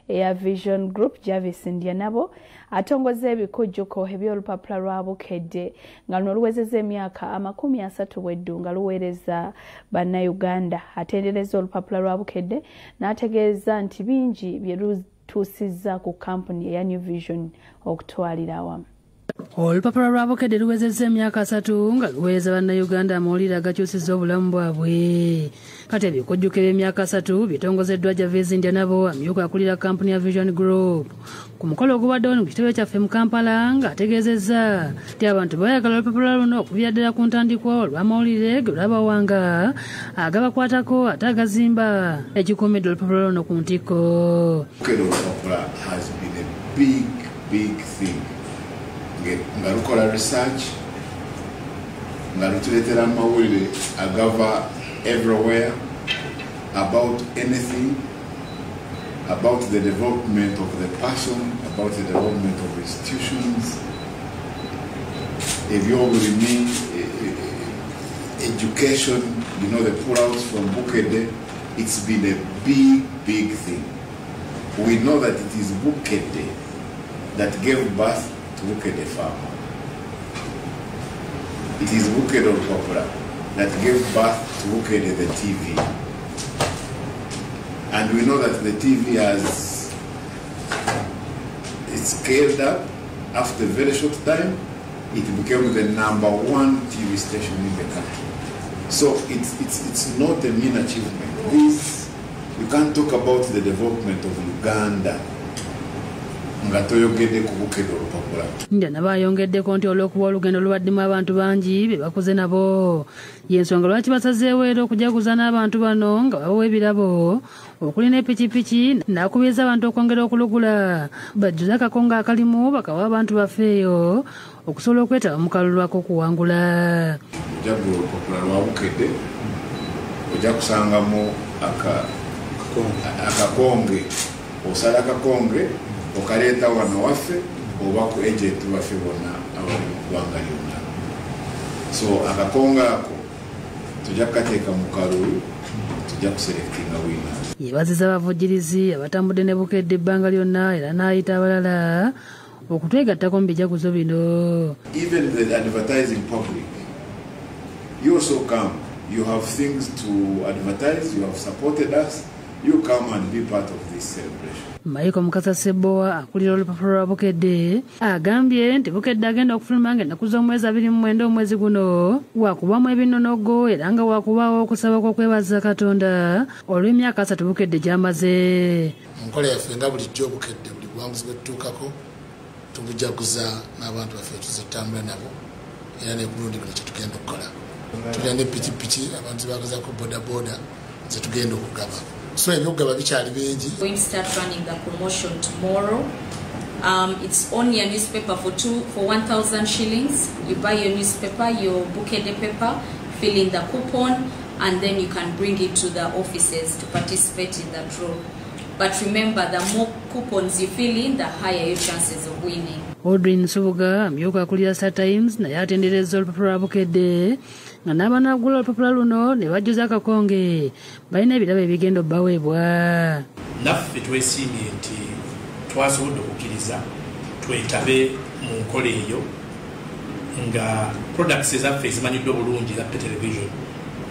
eya Vision Group Jarvis Ndya nabo atongoza ebikujjuko eby'olupapula lwa Bukedde nga luno luwezezza emyaka 30 bweddu nga luweereza bannayuganda. Atendereza olupapula lwa Bukedde n'ategeeza nti bingi bye lutuusizza ku kampuni eya New Vision okutwalira awamu. Olupapula lwa Bukedde luwezezza emyaka 3 nga luweereza bannayuganda amawulire agakyusizza obulamu bwabwe. Kati ebikujjuko eby'emyaka 3 bitongozeddwa Jarvis Ndya nabo amyuka akulira kampuni ya Vision Group. Ku mukolo ogubaddewo ku kitebe kyaffe mu Kampala ng'ategeezezza nti abantu bayagala olupapula luno okuviira ddala ku ntandikwa olw'amawulire ge lwabawanga agabakwatako ate agazimba ekikuumiddwa olupapula luno ku ntikko. Olupapula has been a big thing. Nga lukola research nga lutuleetera amawulire agava everywhere about anything, about the development of the person, about the development of institutions, ebyobulimi, education, the pullouts from Bukedde. It's been a big thing. We know that it is Bukedde that gave birth to Bukedde Farmer. It is Bukedde Olupapula that gave birth to Bukedde the TV. And we know that the TV has scaled up. After a very short time, it became the #1 TV station in the country. So it's not a mean achievement. This, you can't talk about the development of Uganda. Ndya nabo ayongeddeko nti olw'okuba olugendo lubaddemu abantu bangi be bakoze nabo y'ensonga lwaki basazeewo era okujaguza n'abantu bano nga babawa ebirabo okuli n'epikipiki n'akubiriza abantu okwongera okulugula bajjuze akakongo akalimu bakawa abantu baffe eyo okusobola okwetaba mu kalulu ak'okuwangula. Ojagula olupapula lwa Bukedde ojja kusangamu akakonge, osala akakonge okaleeta wano waffe oba ku agent waffe bonna abali mu ggwanga lyonna. So akakonge ako tujja kukateeka mu kalulu, tujja kuselectinga wina. Yeebaziza abavujjirizi abatambudde ne Bukedde ebbanga lyonna era n'ayita abalala okutwegattako mu bijaguzo bino. Even the advertising public, you also come, you have things to advertise, you have supported us, you come and be part of this celebration. Michael Mukasa Sebowa akulira olupapula lwa Bukedde agambye nti Bukedde agenda okufuluma ng'ennaku z'omwezi 29 omwezi guno waakubamu ebinnonogo era nga waakubaawo okusaba kw'okwebaza Katonda olw'emyaka 3 Bukedde gy'amaze. Enkola yaffe nga bulijjo Bukedde buli buwanguzi bwe tutuukako tubujaguza n'abantu baffe tuzitambula nabo era n'ebulundi bino kyetugenda okukola. Tulina ne pikipiki abantu bagezaako bodaboda ze tugenda okugaba. So ebyokugaba bikyali bingi. Going to start running the promotion tomorrow. It's only a newspaper for 1,000 shillings. You buy your newspaper, your Bukedde paper, fill in the coupon, and then you can bring it to the offices to participate in the draw. But remember, the more coupons you fill in, the higher your chances of winning. Audrey Nsubuga amyuka akulira Star Times naye atendereza olupapula lwa Bukedde nga n'abanagula olupapula luno ne bajjuza akakonge balina ebirabo ebigenda obbaweebwa. Naffe twesiimye nti twasobodde okukkiriza twetabe mu nkola eyo nga products ezaffe ezimanyiddwa bulungi za television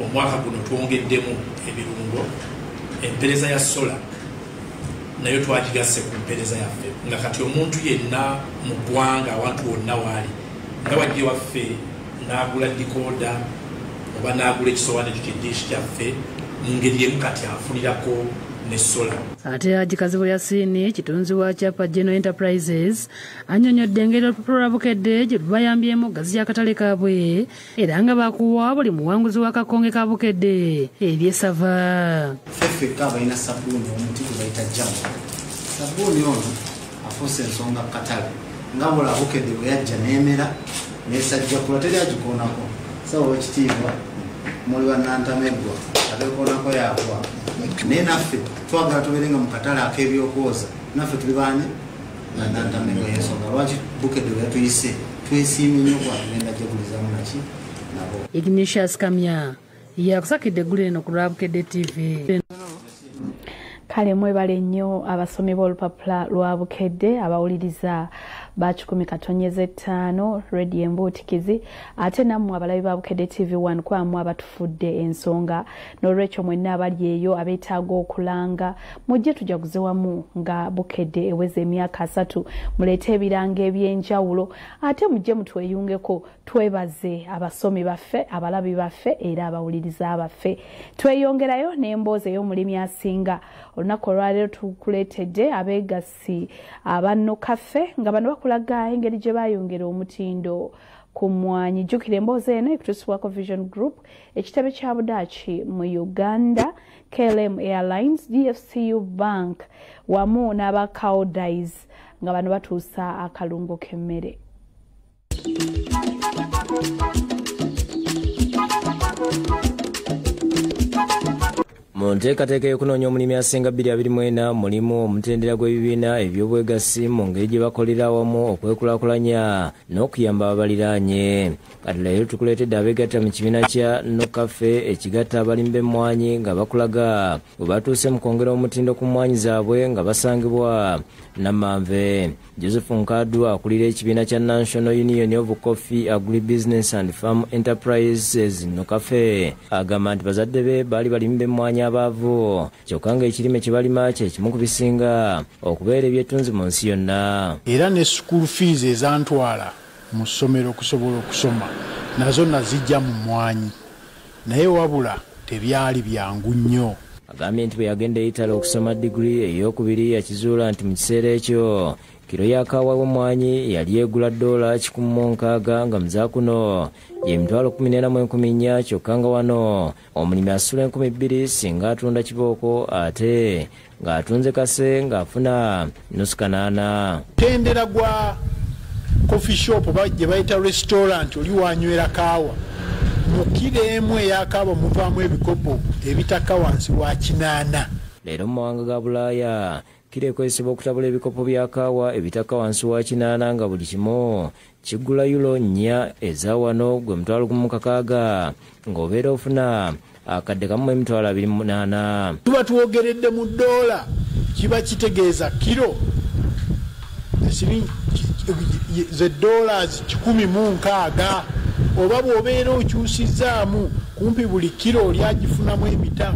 omwaka guno twongeddemu ebirungo, empereza ya sola nayo twagigasse ku mpereza yaffe nga kati omuntu yenna mu ggwanga awantu wonna waali nga wajje waffe n'agula dikoda oba n'agula ekisowaane ky'edishi kyaffe mu ngeri emu kati afunirako ne sola. Ate Agikazibu Yasini kitunzi wa Chapa General Enterprises annyonnyodde engeri olupapula lwa Bukedde gye lubayambyemu gazi y'akatale kaabwe era nga bakuwa buli muwanguzi w'akakonge ka Bukedde ebyesava. Feffe kabalina sabbuuni omuti gwe bayita jamu. Sabbuuni ono afuuse ensonga katale nga bula Bukedde bwe yajja n'emera n'esajjakula teri agikoonako. Sawa w'ekitiibwa muli bannantameggwa ateekoonako yaakwa naye naffe twagala tubeerenga mu katale ak'ebyokwoza naffe tuli baani bannantameggwa y'ensonga lwaki Bukedde bwe yatuyise twesiimye nnyo kwatugenda jagulizamu naki nabo. Ignatius Kamya yakusakidde eggulu lino ku lwa Bukedde TV. kale mwebale nnyo abasomi b'olupapula lwa Bukedde abawuliriza ba 10.5 Radio Embootikizi ate nammwe abalabi ba Bukedde TV1 kwammwe abatufudde ensonga n'olwekyo mwenna abali eyo abeetaaga okulanga mujje tujaguze wamu nga Bukedde eweze emyaka 3 muleete ebiranga eby'enjawulo ate mujje mutweyungeko twebaze abasomi baffe abalabi baffe era abawuliriza baffe tweyongerayo n'emboozi ey'omulimi asinga olunaku olwaleero tukuleetedde abeegasi abanno kaffe nga bano bakulaga engeri gye bayongera omutindo ku mmwanyi. Jjukira emboozi eno ekutuusibwako Vision Group, ekitebe kya Budaaki mu Uganda, KLM Airlines, DFCU Bank wamu n'aba Cowdies nga bano batuusa akalungo k'emmere. Mu nteekateeka y'okunoonya omulimi asinga 224 mulimu omutendera gw'ebibiina eby'obwegassi mu ngeri gye bakolera awamu okwekulaakulanya n'okuyamba abaliraanye. Kati leero tukuleetedde abeegatta mu kibiina kya Nokafe ekigatta abalimi b'emmwanyi nga bakulaga bwe batuuse mu kwongera omutindo ku mmwanyi zaabwe nga basangibwa Namanve. Joseph Nkaddu akulira ekibiina kya National Union of Coffee Agribusiness and Farm Enterprises Nokafe agamba nti bazadde be baali balimi b'emmwanyi abaavu kyokka nga ekirime kye balima kye kimu ku bisinga okubeera ebyettunzi mu nsi yonna. Era ne school fees ezantwala mu ssomero okusobola okusoma nazo nazijja mu mmwanyi naye wabula tebyali byangu nnyo. Agambye nti bwe yagenda Italy okusoma digiri ey'okubiri yakizuula nti mu kiseera ekyo kiro ya kaawa w'emmwanyi yali egula $160 nga muzaakuno ye $14,114 kyokka nga wano omulimi asula $2,000 singa atunda kibooko ate ng'atunze kase ng'afuna nusu kanaana. Tendera gwa coffee shop gye bayita restaurant oli wanywera kaawa mu kiro emu eyakaawa muvaamu ebikopo ebitaka wansi wa 8. Leero mu mawanga ga Bulaaya kiro ekozesebwa okutabula ebikopo bya kaawa ebitaka wansi wa 8 nga buli kimu kigula euro 4 eza wano gwe $1,600 ng'obeera ofuna akadde kamu $28. Tuba tuwogeredde mu $, kiba kitegeeza kiro ze $160 oba bw'obeera okyusizaamu kumpi buli kiro lyagifunamu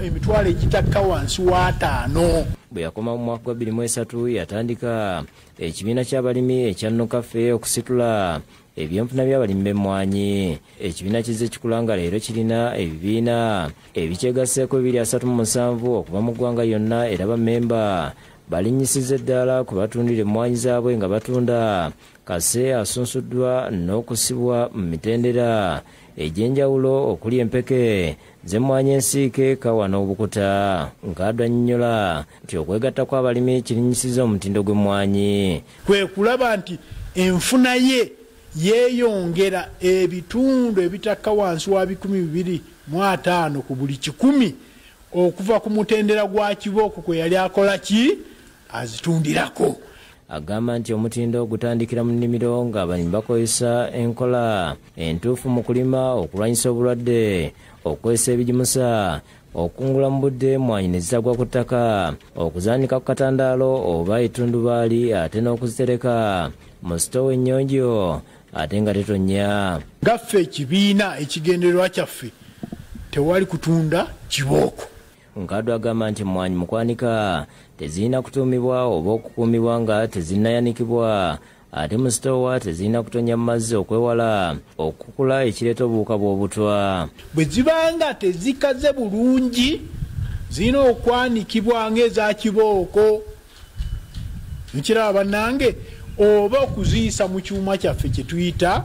emitwalo egitakka wansi wa 5. Bwe yakoma mu mwaka gwa 2003 yatandika ekibiina ky'abalimi ekya Nokafe okusitula ebyenfuna by'abalimi b'emmwanyi. Ekibiina kizze kikulanga leero kirina ebibiina ebikyegasseeko 237 okuva mu ggwanga yonna era bammemba balinyisiza eddaala ku batundira emmwanyi zaabwe nga batunda kase asunsuddwa n'okusibwa mu mitendera egy'enjawulo okuli empeke z'emmwanyi ensiike kawa n'obukuta. Nkaddu annyonnyola nti okwegatta kw'abalimi kirinyisiza omutindo gw'emmwanyi. Kwe kulaba nti enfuna ye yeeyongera ebitundu ebitakka wansi wa 250 ku buli 100 okuva ku mutendera gwa kibooko kwe yali akola ki azitundirako. Agamba nti omutindo gutandikira mu nnimiro ng'abalimi bakozesa enkola entuufu mu kulima okulwanyisa obulwadde, okukozesa ebigimusa, okungula mu budde emmwanyi ne zitagwa ku ttaka, okuzaanika ku katandaalo oba ettundubaali ate n'okuzitereka mu sitowa ennyonjo ate nga tetonnya. Gaffe ekibiina ekigendererwa kyaffe tewali kutunda kibooko. Nkaddu agamba nti emmwanyi mu kwanika tezirina kutuumibwa oba okukuumibwa nga tezinnayanikibwa ate mu sitowa tezirina kutonya mu mazzi okwewala okukula ekireeta obuwuka bw'obutwa. Bwe zibanga tezikaze bulungi zirina okwanikibwa ng'eza kibooko nkiraba bannange oba okuziyisa mu kyuma kyaffe kye tuyita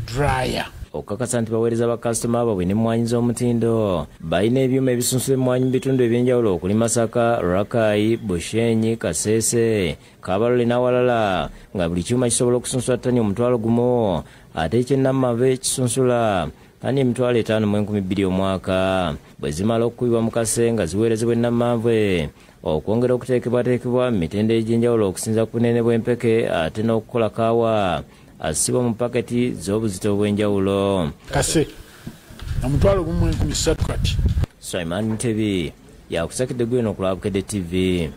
dryer. Okukakasa nti baweereza bakasitoma baabwe n'emmwanyi z'omutindo balina ebyuma ebisunsula emmwanyi mu bitundu ebyenjawulo okuli Masaka, Rakai, Bushenyi, Kasese, Kabalole n'awalala nga buli kyuma kisobola okusunsula ttani 1,000 ate eky'Ennamanve kisunsula ttani 5,200 omwaka. Bwe zimala okukubibwa mu kase nga ziweerezebwa Ennamanve okwongera okuteekebwateekebwa mu mitendera egy'enjawulo okusinza ku bunene bw'empeke ate n'okukola kaawa asibwa mu paketi z'obuzito obw'enjawulo. Kase na $1,300 kati. Simon Mutebi, yakusakidde gweno ku Lwabukedde TV.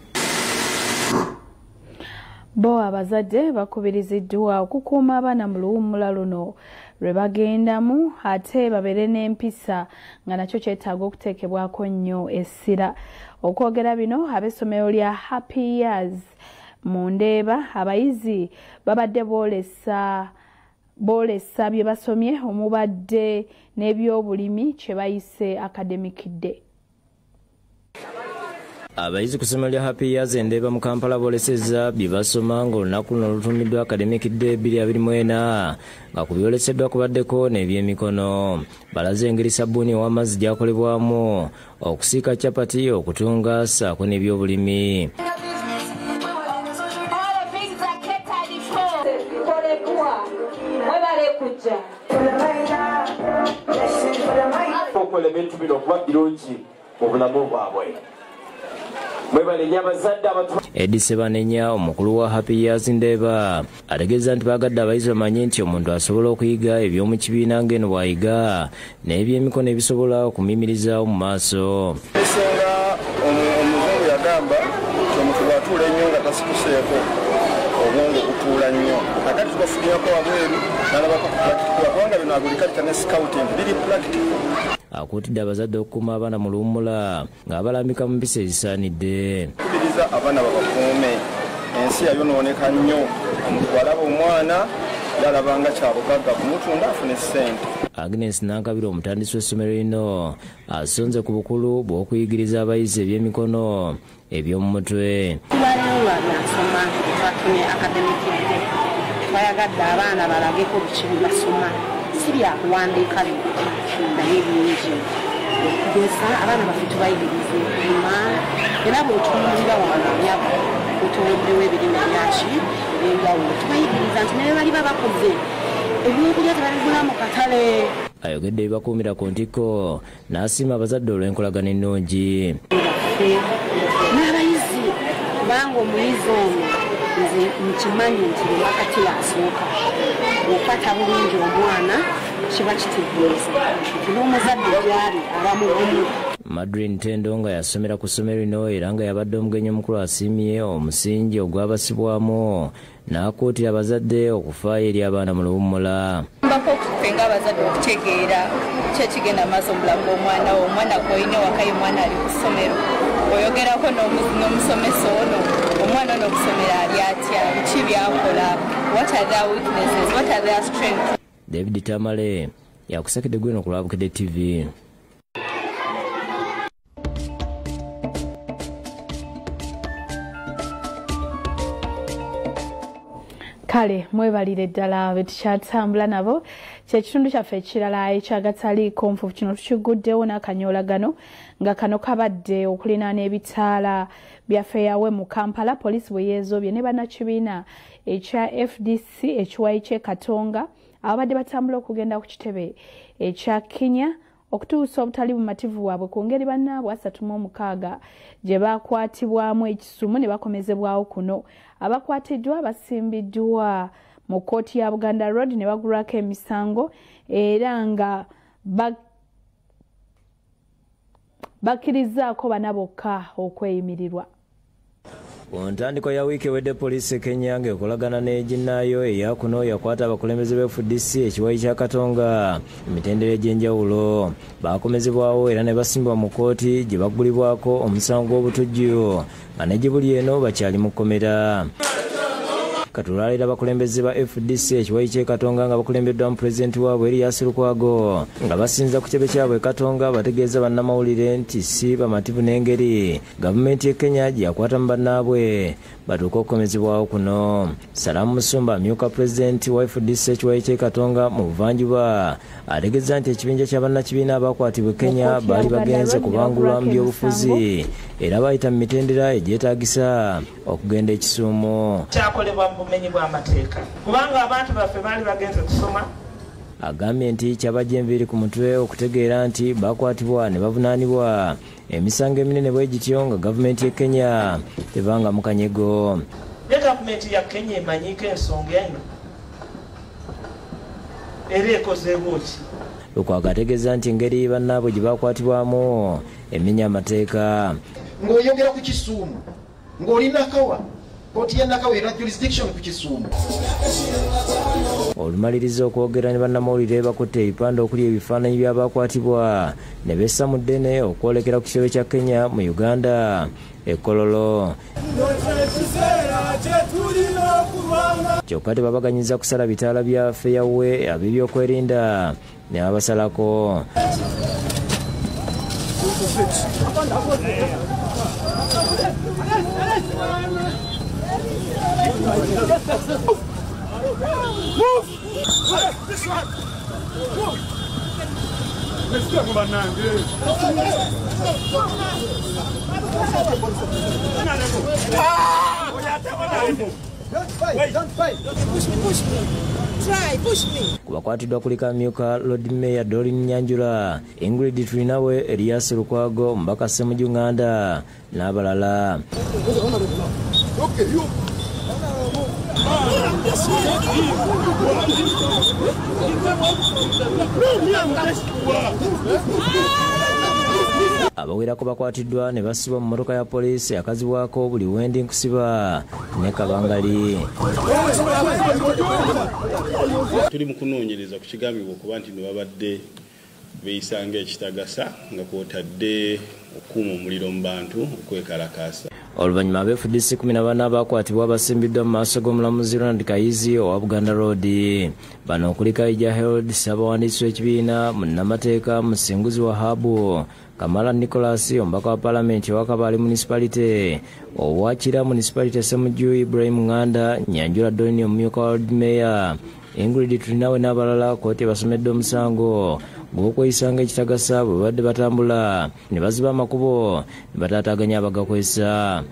Bo abazadde bakubiriziddwa okukuuma abaana mu luwummula luno lwe bagendamu ate babeere n'empisa nga nakyo kyetaaga okuteekebwako nnyo essira. Okwogera bino ab'essomero lya Happy Years mu Ndeeba abayizi babadde boolesa bye basomye omubadde n'ebyobulimi kye bayise academic day. Abayizi ku ssomero lya Happy Years Ndeeba mu Kampala boolesezza bye basoma ng'olunaku luno lutumiddwa Academic Day 2024 nga ku byoleseddwa kubaddeko n'ebyemikono. Balaze engeri sabbuuni ow'amazzi gyakolebwamu, okusiika capati, okutunga ssaako n'ebyobulimi. Okola ebintu bino okuba birungi mu bulamu bwabwe. Edi Sebanenya omukulu wa Happy Years Ndeeba ategeeza nti bagadde abayizi bamanye nti omuntu asobola okuyiga eby'omu kibiina ng'eno bw'ayiga n'ebyemikono ebisobola okumimiriza mu maaso. Ensonga omuzungu yagamba nti omuntu bw'atuula ennyo nga tasikuseeko obwongo butuula nnyo. Akati tubafunirako wabweru n'alabako ku practical kubanga bino agriculture ne scouting biri practical. Akuutidde abazadde okukuuma abaana mu luwummula ng'abalambika mu mpisa ezisaanidde. Kubiriza abaana babakuume, ensi yayonooneka nnyo, omuntu bw'alaba omwana yalaba nga kyabugagga kumutunda afune ssente. Agnes Nankabira omutandisi w'essomero lino asonze ku bukulu bw'okuyigiriza abayizi ebyemikono eby'omu mutwe. Tubalero lwabyansoma twatumye academic day twayagadde abaana balageko biki bye basoma si byakuwandiika naye bingi okugeza abaana baffe tubayigirize kulima era bw'otunuulira wano myaka otoweddewo ebirime byaki ebyenjawulo tubayigiriza nti naye bali babakoze ebyokulya tebabigula mu katale. Ayogedde ebibakuumira ku ntikko n'asiima abazadde olw'enkolagana ennungi. N'abayizi kubanga omuyizi ono nze nkimanyi nti wakati yasooka okwata bulungi omwana kiba kitegeeza nti n'omuzadde gyali abamugumu. Madrin Tendo nga yasomera ku ssomero lino era nga yabadde omugenyi omukulu asiimye omusingi ogwabasibwamu n'akuutira abazadde okufaayo eri abaana mu luwummula. Mbako okufe ng'abazadde okutegeera ki ekigenda maaso mu bulamu bw'omwana wo. Omwana gw'olina ewaka ye omwana ali ku ssomero oyogerako n'omusomesa ono omwana ono okusomera ali atya biki byakola what are their weaknesses what are their strengths. David Tamale yakusakidde gweno ku Lwabukedde TV. Kale mwebalire ddala be tukyatambula nabo kyekitundu kyaffe ekirala ekyagataliiko nfufu kino tukiguddewo n'akanyoolagano nga kano kabadde okulinaana ebitaala byaffe yawe mu Kampala. Poliisi bwe yeezoobye ne bannakibiina ekya FDC ekiwayi ky'e Katonga ababadde batambula okugenda ku kitebe ekya Kenya okutuusa obutali bumativu bwabwe ku ngeri bannaabwe 36 gye bakwatibwamu ekisumu ne bakomezebwawo kuno. Abakwatiddwa basimbiddwa mu kkooti ya Buganda Road ne bagulwako emisango era nga bakkirizaako bana bokka okweyimirirwa. Ku ntandikwa ya wiiki ewedde poliisi Kenya ng'ekolagana n'eginnaayo eya kuno yakwata abakulembeze ba FDC ekiwayi kya Katonga emitendera egy'enjawulo baakomezebwawo era ne basimbwa mu kkooti gye baggulibwako omusango gw'obutujju nga ne gibuli eno bakyali mu kkomera. Katulaalira abakulembeze ba FDC ekiwayi ky'e Katonga nga bakulembeddwa mu pulezidenti waabwe Erias Lukwago nga basinza ku kitebe kyabwe Katonga bategeeza bannamawulire nti si bamativu n'engeri gavumenti y'e Kenya gye yakwata mu bannaabwe batuuka okukomezebwawo kuno. Salamu Musumba amyuka pulezidenti wa FDC ekiwayi ky'e Katonga mu buvanjuba ategeeza nti ekibinja kya bannakibiina abakwatibwa Kenya baali bagenze kubangulwa mu by'obufuzi era bayita mu mitendera egyetaagisa okugenda ekisuumu. Kyakolebwa mu bumenyi bw'amateeka kubanga abantu baffe baali bagenze kusoma. Agambye nti kyabajja enviiri ku mutwe okutegeera nti bakwatibwa ne bavunaanibwa emisango eminene bwe gityo nga gavumenti y'e Kenya tebanga mu kanyego. Ne gavumenti ya Kenya emanyiiko ensonga eno era ekozeewo ki? Lukwago ategeeza nti engeri bannaabwe gye bakwatibwamu emenya amateeka. Ng'oyogera ku Kisuumu ng'olina Kawa kooti ya Nakawa era jurisdiction ku Kisuumu. Olumaliriza okwogera ne bannamawulire bakutte ebipande okuli ebifaananyi by'abakwatibwa ne bessa mu ddene okwolekera ku kitebe kya Kenya mu Uganda Kololo. Kyokka tebabaganyiza kusala bitaala bya feyawe ab'ebyokwerinda ne babasalako. Ku bakwatiddwa kuliko amyuka Lord Mayor Doreen Nyanjula, Ingrid Twinawe, Elias Lukwago, Mbaka Ssemujju Nganda n'abalala. Abawerako bakwatiddwa ne basibwa mu mmotoka ya poliisi akazibwako buli wendi nkusiba ne Kabangali. Tuli mu kunoonyereza ku kigambibwa okuba nti ne babadde beeyisanga ekitagasa nga kwotadde okuuma omuliro mu bantu okwekalakaasa. Oluvannyuma abeefudisi 14 bakwatibwa basimbiddwa mu maaso g'omulamuzi Ronald Kayizi owa Buganda Road. Bano okuli Kaija Harold, Ssaabawandiisi w'ekibiina, munnamateeka Musinguzi Wahabu, Kamala Nicholas, omubaka wa Paalamenti owa Kabale Municipality, Owakira Municipality Ssemujju Ibrahim Nganda, Nyanjula Doreen omumyuka wa Lord Mayor, Ingrid Twinawe n'abalala kooti basomedde omusango gw'okweyisanga ekitagasa bwe badde batambula ne baziba amakubo ne bataataaganya abagakwesa.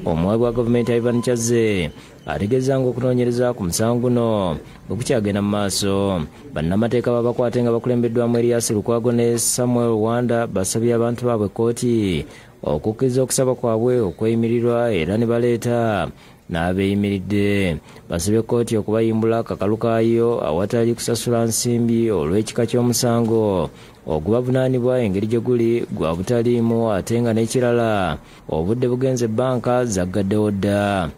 Omuwabi wa gavumenti Ivan Chaze ategeeza ng'okunoonyereza ku musango guno bwe kukyagenda mu maaso. Bannamateeka babakwate nga bakulembeddwamu Elias Lukwago ne Samuel Wanda basabye abantu baabwe kooti okukkiriza okusaba kwabwe okweyimirirwa era ne baleeta n'abeeyimiridde. Basabye kooti okubayimbula akakalu kaayo awatali kusasula nsimbi olw'ekika ky'omusango ogubavunaanibwa engeri gye guli gwa butaliimu ate nga n'ekirala obudde bugenze banka zaggaddewo dda.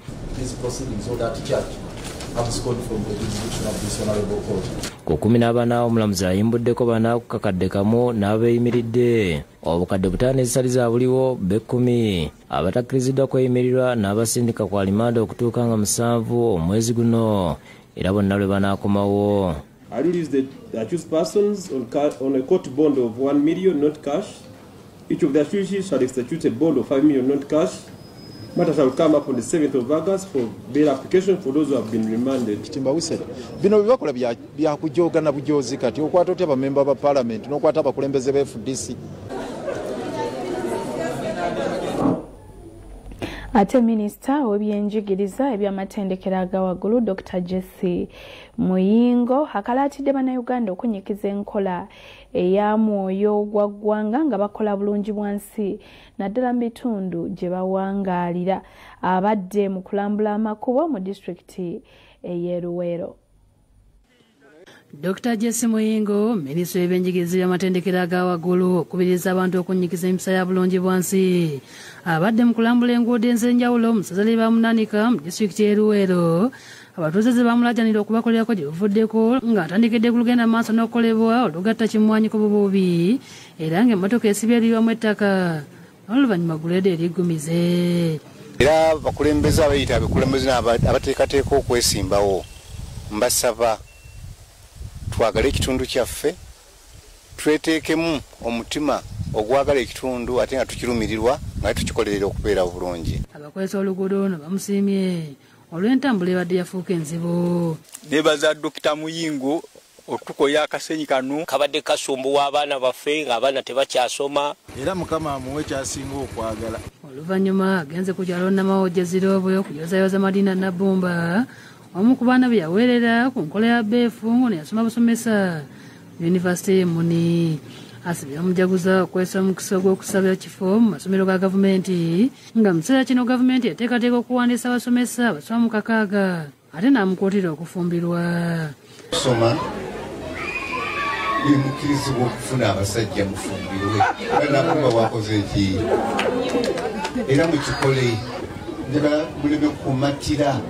Ku 14 omulamuzi ayimbuddeko bana ku kakadde kamu n'abeeyimiridde. Obukadde butaano ezisaliza buliwo B10 abatakkiriziddwa kweyimirirwa n'abasindika ku alimanda okutuuka nga 7 omwezi guno era bonna lwe banaakomawo. I release the accused persons on a court bond of 1 million not cash. Each of the accused shall execute a bond of 5 million not cash. Matter shall come up on the 7th of August for bail application for those who have been remanded. Timbawuse bino bibakola bya kujoga na bujozi kati okwata otya bamemba ba parliament n'okwata abakulembeze ba FDC. Ate minisita w'ebyenjigiriza eby'amatendekero aga waggulu Dr. Jesse Muyingo akalaatidde bannayuganda okunyikiza enkola eya mwoyo gwa ggwanga nga bakola bulungi bwansi naddala mu bitundu gye bawangaalira. Abadde mu kulambula amakubo mu disitulikiti ey'e Luweero. Dr. Jesse Muyingo, minisita w'ebyenjigiriza by'amatendekero aga waggulu okubiriza abantu okunyikiza empisa ya bulungi bwansi. Abadde mu kulambula enguudo ez'enjawulo mu ssaza lye bamunanika mu disitulikiti y'e Luweero. Abatuuze ze bamulaajanira okubakolerako gye buvuddeko ng'atandikidde ku lugenda maaso n'okukolebwa olugatta kimwanyi ku bubuubi era ng'emmotoka esibye eribamu ettaka n'oluvannyuma guleeda eriggumize. Era bakulembeze abayita abakulembeze abateekateeka okwesimbawo mbasaba twagala ekitundu kyaffe tweteekemu omutima ogwagala ekitundu ate nga tukirumirirwa nga tukikolerera okubeera bulungi. Abakozesa oluguudo ono bamusiimye olw'entambula ebadde yafuuka enzibu. Nebaza Dr. Muyingo otukoya akasenyi kano kabadde kasumbuwa abaana baffe ng'abaana tebakyasoma era Mukama amuwe kyasinga okwagala. Oluvannyuma agenze ku kyalo Namawojjezirobwe okuyozayoza Madina Nabbumba. Omu ku baana be yaweerera ku nkola ya beefu ngo yasoma busomesa yunivasite Muni. Asibye omujaguza okwesa omukisa gw'okusaba ekifo mu masomero ga gavumenti nga mu kiseera kino gavumenti eteekateeka okuwandiisa abasomesa abasoma mu 6. ate n'amukuutira okufumbirwa. Soma bimukirizibwa okufuna abasajja mufumbirwe banakuba wakoze eki era mukikole njagala muleme kumatira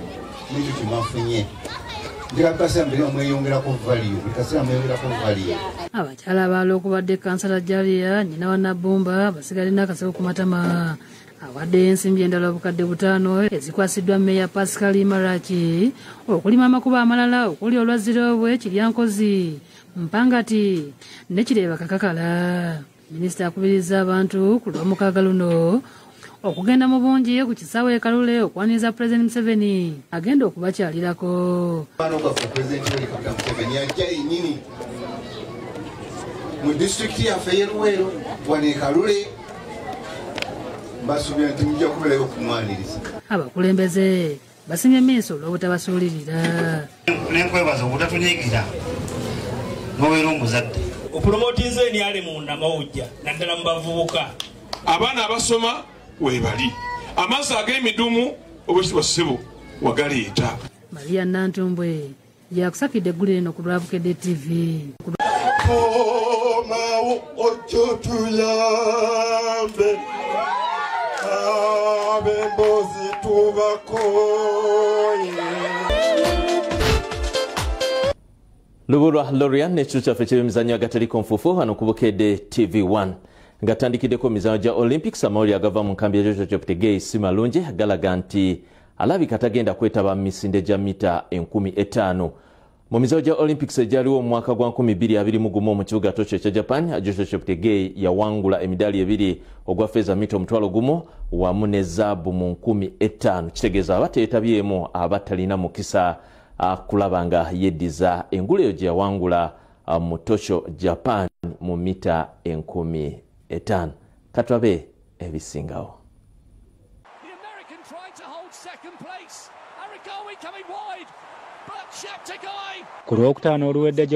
n'ekyo kyemafunye njagala kasera mbere omweyongerako value buli kasera mweyongerako value. Abakyala abaala okubadde kansala Jalia nyina wa Nabumba basigalina akasebo ku matama awadde ensimbi endala obukadde 5 ezikwasiddwa Meya Pascal Marachi okulima amakuba amalala okuli olwaziroobwe Kiryankozi Mpangati ne Kireba Kakakala. Minisita akubiriza abantu ku Lwomukaaga luno okugenda mu bungi ku kisaawe e Kalule okwaniza President Museveni agenda okubakyalirako. Mu district yaffe y'Eluweero wano e Kalule basuubira nti mujja kubeerayo okumwaniriza. Abakulembeze basimye miiso olw'obutabasuulirira. Nenkwebaza obutatunyigira n'obeera omuzadde. Opromotinze enyale munda mawujja naddala mu bavubuka. Abaana abasoma weebali. Amaaso ag'emidumu obwekitibwa ssebo wagaleeta. Maria Nantumbwe yakusakidde eggulu lino ku Lwabukedde TV. Komawo ojo tuyambe abembozi tubakoye. Lubulwa Lorian n'ekitu kyaffe ky'emizannyo agataliko nfuufu wano ku Bukedde TV1 ngatandikiddeko emizannyo gya Olympics. Amawulire agava mu nkambi ya Joshua Cheptegei si malungi galaga nti alabika tagenda kwetaba mu misinde gya mita 15,000 mu mizannyo gya Olympics egyaliwo mu mwaka gwa 2021 mu kibuga Tokyo ekya Japan. Joshua Cheptegei yawangula emidaali 2 ogwa ffeeza mita 1,000 wamu ne zaabu mu 15,000 kitegeeza abateetabyemu abatalina mukisa kulaba nga yeddiza engulu eyo gye yawangula mu Tokyo Japan mu mita 15,000. Katwabe ebisingawo. Ku Lwokutaano oluwedde